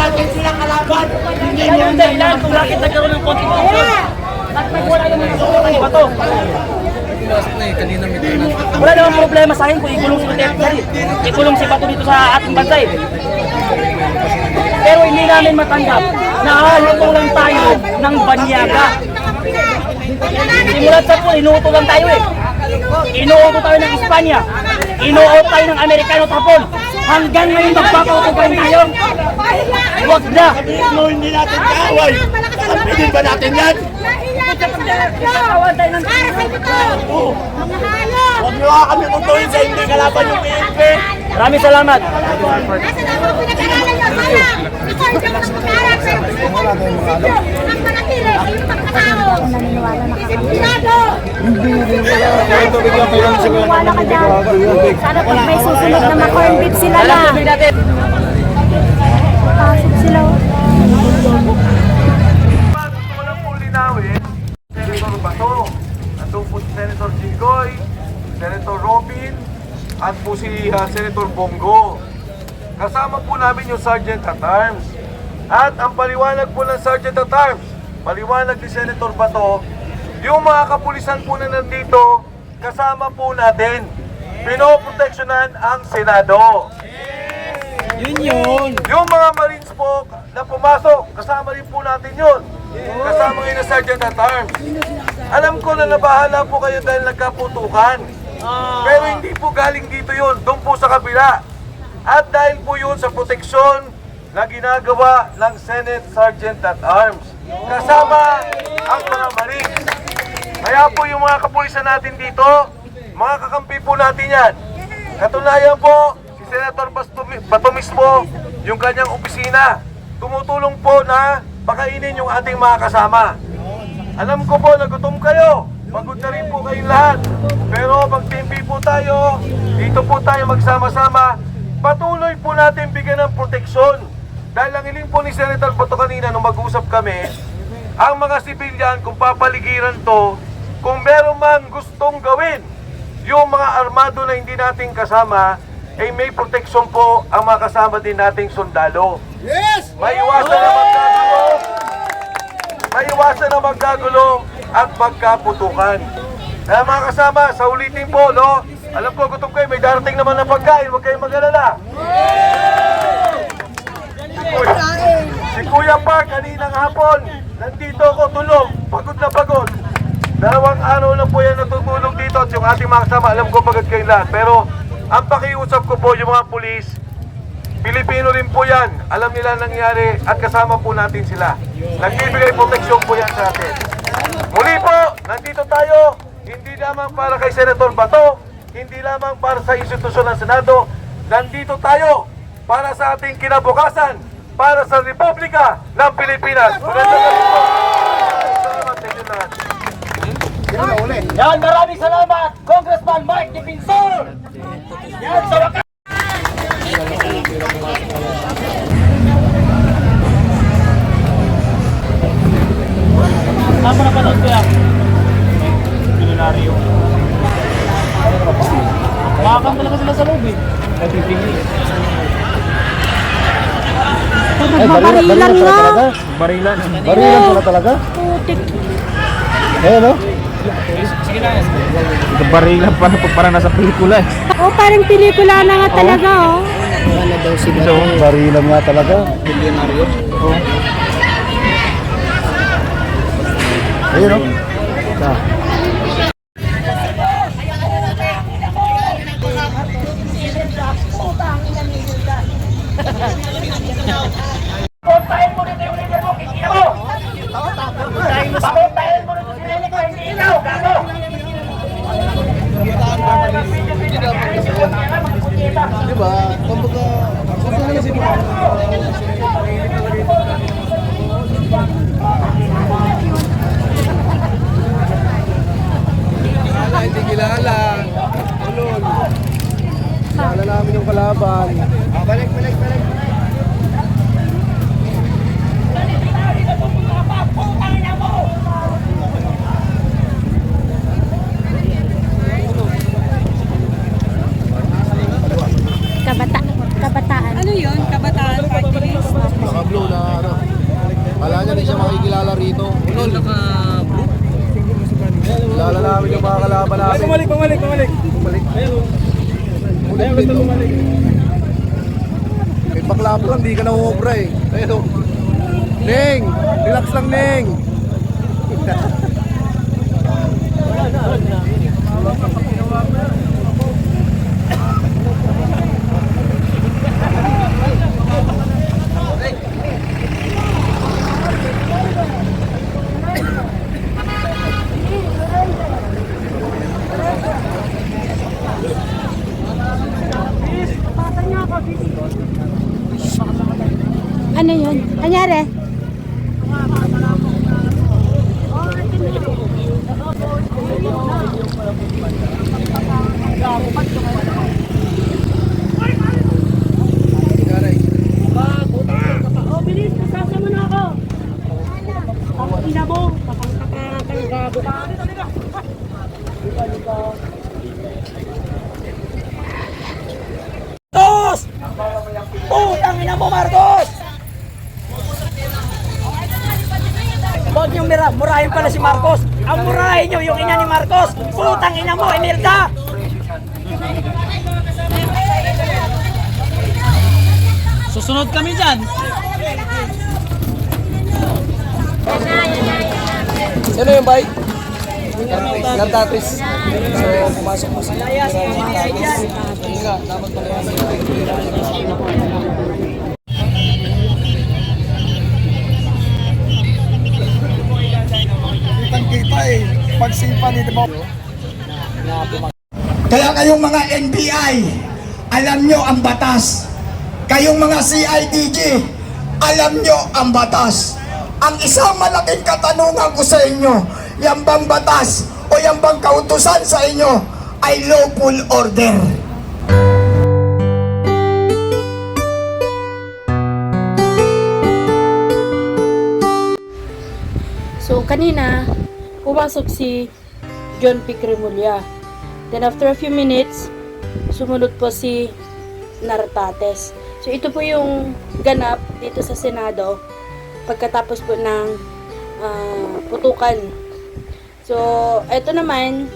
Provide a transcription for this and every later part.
natin silang kalaban. Hindi Yan yung dahilan kung bakit nagkaroon ng constitution. At nagwala yung mga susunod ba to? Wala namang problema sa akin kung ikulong si Duterte, ikulong si Bato dito sa ating bansa eh. Pero hindi namin matanggap na halutong lang tayo ng banyaga. Simulat sa po, inuuto lang tayo eh. Inuuto tayo ng Espanya, inuuto tayo ng Amerikano at Hapon. Hanggang ngayon magpapauto pa rin tayo. Huwag na. Hindi natin kaaway. Kakampitin ba natin yan? Kawan tayo ng Huwag nyo nga kami tutuin sa hindi kalaban yung PNP. Maraming salamat. Sana pag may susunod na ma-corn beef sila na. Pasok sila. Gusto ko lang po linawin, Senator Bato, nandun po si Senator Jinggoy, Senator Robin, at po si Senator Bongo. Kasama po namin yung Sergeant at Arms. At ang paliwanag po ng Sergeant at Arms, paliwanag ni Senator Bato, yung mga kapulisan po na nandito, kasama po natin. Pinoproteksyonan ang Senado. Yun. Yung mga Marines po na pumasok, kasama rin po natin yun. Kasama ngayon na Sergeant at Arms. Alam ko na nabahala po kayo dahil nagkaputukan. Pero hindi po galing dito yun, doon po sa kabila. At dahil po yun sa proteksyon na ginagawa ng Senate Sergeant at Arms. Kasama ang mga Marines. Kaya po yung mga kapulisan natin dito, mga kakampi po natin yan. Katunayan po, si Senator Bato mismo, yung kanyang opisina, tumutulong po na pakainin yung ating mga kasama. Alam ko po, nagutom kayo. Pagod na rin po kayong lahat. Pero mag-teampi po tayo, dito po tayo magsama-sama. Patuloy po natin bigyan ng proteksyon. Dahil ang hiling po ni Senator Bato kanina nung mag-usap kami, ang mga sibilyan kung papaligiran to, kung meron man gustong gawin, yung mga armado na hindi nating kasama, ay may proteksyon po ang mga kasama din nating sundalo. Yes! Maiwasan na magkagulo. Maiwasan na magkagulo at magkaputukan. Kaya mga kasama, sa ulitin po, no? Alam ko, gutom kayo, may darating naman na pagkain, huwag kayong mag-alala. Si Kuya Park, kaninang hapon, nandito ako tulog, pagod na pagod. 2 araw na po yan natutulog dito at yung ating mga kasama, alam ko pagod kayo lahat. Pero ang pakiusap ko po yung mga pulis, Pilipino rin po yan, alam nila nangyari at kasama po natin sila. Nagbibigay proteksyon po yan sa atin. Muli po, nandito tayo, hindi lamang para kay Senator Bato, hindi lamang para sa institusyon ng Senado, nandito tayo para sa ating kinabukasan, para sa Republika ng Pilipinas. Magandang gabi po. Salamat sa inyo lahat. Yan, maraming salamat, Congressman Mike Defensor! Yan, sa wakas! Tama na panood ko yan. Binunaryo. Makakam talaga sila sa loob eh. Barilan nga. Barilan. Barilan sila talaga? Putik. Eh, no? Sige na. Barilan para nasa pelikula eh. Oh, parang pelikula na nga talaga, oh. Barilan nga talaga. Milyonaryo. Oo. Ayun, no? Ah. Puntahin mo dito yung leader mo, kikita mo! Papuntahin mo dito si Rene ko, hindi ikaw, gago! Diba? Kumbaga, hindi kilala. Ulol. Kilala namin yung kalaban. Balik. Kabataan. Ano yun? Kabataan? namin yung mga kalaban namin. Bumalik. Bumalik. May bakla po, hindi ka na umubra eh. Ayun o. Neng! Relax lang, Neng! Ano yun? Anyari? Oh, bilis, nasasama na ako. Ang ina mo, kapang gago ka. Marcos! Putang ina mo, Marcos! Huwag niyong murahin pala si Marcos. Ang murahin niyo yung ina ni Marcos. Putang ina mo, Emelda! Susunod kami dyan. Sino yung bike? Gardatis. So, pumasok mo sa Gardatis. Yun nga, dapat pala yung kita eh. Pagsipa ni Diba? Kaya kayong mga NBI, alam nyo ang batas. Kayong mga CIDG, alam nyo ang batas. Ang isang malaking katanungan ko sa inyo, yan bang batas o yan bang kautusan sa inyo ay lawful order? So, kanina, pumasok si John P. Cremulya. Then, after a few minutes, sumunod po si Nartates. So, ito po yung ganap dito sa Senado pagkatapos po ng putukan. So, ito naman,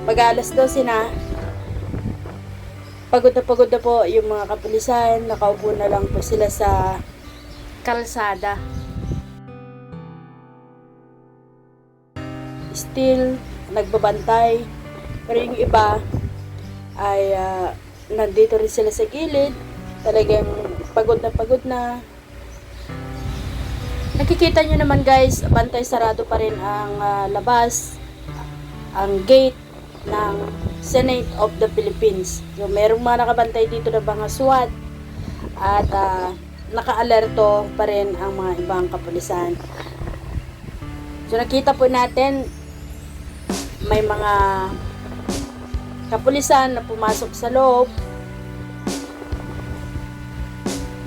mag-alas 12 na. Pagod na po yung mga kapulisan. Nakaupo na lang po sila sa kalsada. Still nagbabantay, pero yung iba ay nandito rin sila sa gilid, talagang pagod na. Nakikita nyo naman guys, bantay sarado pa rin ang labas, ang gate ng Senate of the Philippines. So merong mga nakabantay dito na mga SWAT at naka-alerto pa rin ang mga ibang kapulisan. So nakita po natin may mga kapulisan na pumasok sa loob,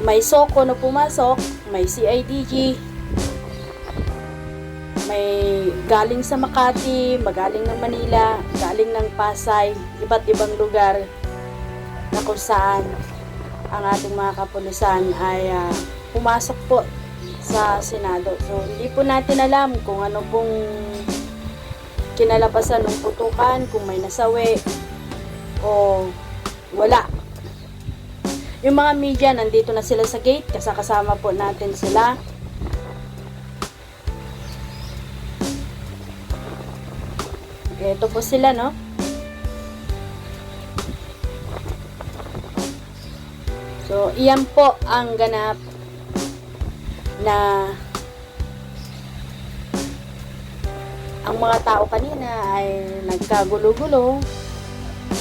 may SOCO na pumasok, may CIDG, may galing sa Makati, magaling ng Manila, galing ng Pasay, iba't ibang lugar na kung saan ang ating mga kapulisan ay pumasok po sa Senado. So hindi po natin alam kung ano pong kinalabasan ng putukan, kung may nasawi o wala. Yung mga media, nandito na sila sa gate, kasama po natin sila. Ito po sila, no? So, iyan po ang ganap na ang mga tao kanina ay nagkagulo-gulo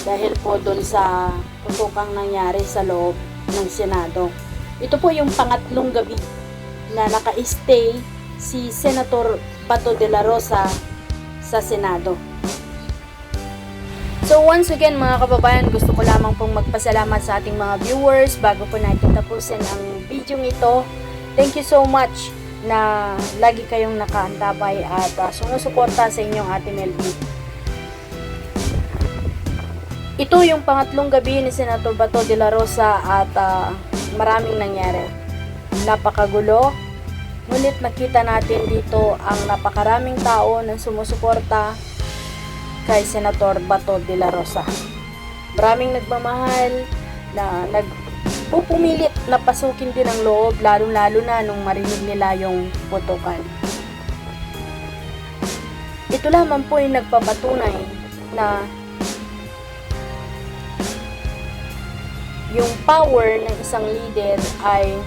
dahil po doon sa putukang nangyari sa loob ng Senado. Ito po yung pangatlong gabi na naka-stay si Senator Bato de la Rosa sa Senado. So once again mga kababayan, gusto ko lamang pong magpasalamat sa ating mga viewers bago po natin tapusin ang video ito. Thank you so much na lagi kayong nakaantabay at sumusuporta sa inyong Ate Melby. Ito yung pangatlong gabi ni Senator Bato de la Rosa at maraming nangyari. Napakagulo, ngunit nakita natin dito ang napakaraming tao na sumusuporta kay Senator Bato de la Rosa. Maraming nagmamahal na nagpupumilit na pasukin din ang loob, lalo-lalo na nung marinig nila yung putukan. Ito lamang po yung nagpapatunay na yung power ng isang leader ay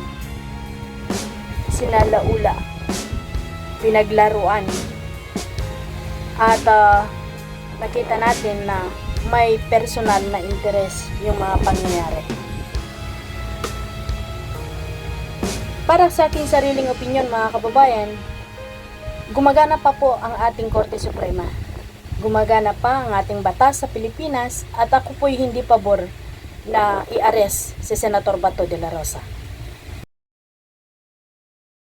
sinalaula, pinaglaruan, at nakita natin na may personal na interes yung mga pangyayari. Para sa aking sariling opinyon, mga kababayan, gumagana pa po ang ating Korte Suprema. Gumagana pa ang ating batas sa Pilipinas at ako po'y hindi pabor na i-arrest si Senator Bato de la Rosa.